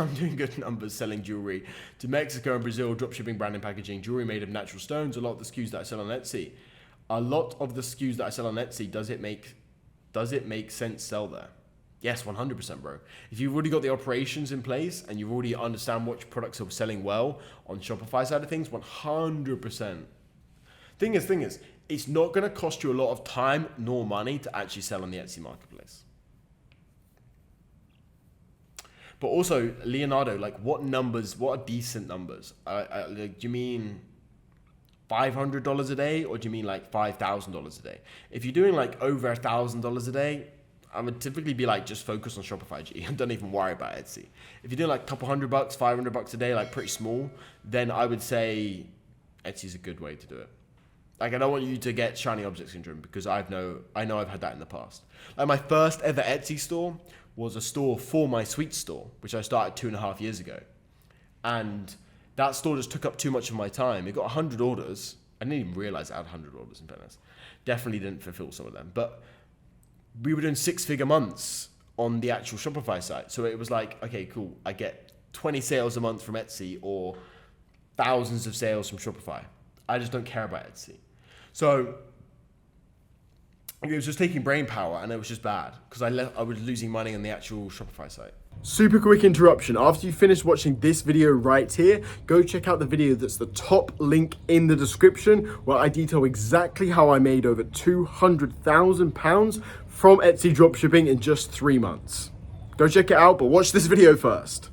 I'm doing good numbers selling jewelry to Mexico and Brazil, dropshipping, branding, packaging, jewelry made of natural stones. A lot of the SKUs that I sell on Etsy. Does it make sense sell there? Yes, 100%, bro. If you've already got the operations in place and you've already understand which products are selling well on Shopify side of things, 100%. Thing is, it's not going to cost you a lot of time nor money to actually sell on the Etsy marketplace. But also, Leonardo, like what are decent numbers? Do you mean $500 a day, or do you mean like $5,000 a day? If you're doing like over $1,000 a day, I would typically be like, just focus on Shopify G. Don't even worry about Etsy. If you're doing like a couple $100, $500 a day, like pretty small, then I would say Etsy's a good way to do it. Like, I don't want you to get shiny object syndrome, because I know I've had that in the past. Like, my first ever Etsy store was a store for my sweet store, which I started 2.5 years ago. And that store just took up too much of my time. It got 100 orders. I didn't even realize I had 100 orders, in fairness. Definitely didn't fulfill some of them. But we were doing 6-figure months on the actual Shopify site. So it was like, okay, cool. I get 20 sales a month from Etsy, or thousands of sales from Shopify. I just don't care about Etsy. So it was just taking brain power, and it was just bad because I was losing money on the actual Shopify site. Super quick interruption. After you finish watching this video right here, go check out the video that's the top link in the description, where I detail exactly how I made over £200,000 from Etsy dropshipping in just 3 months. Go check it out, but watch this video first.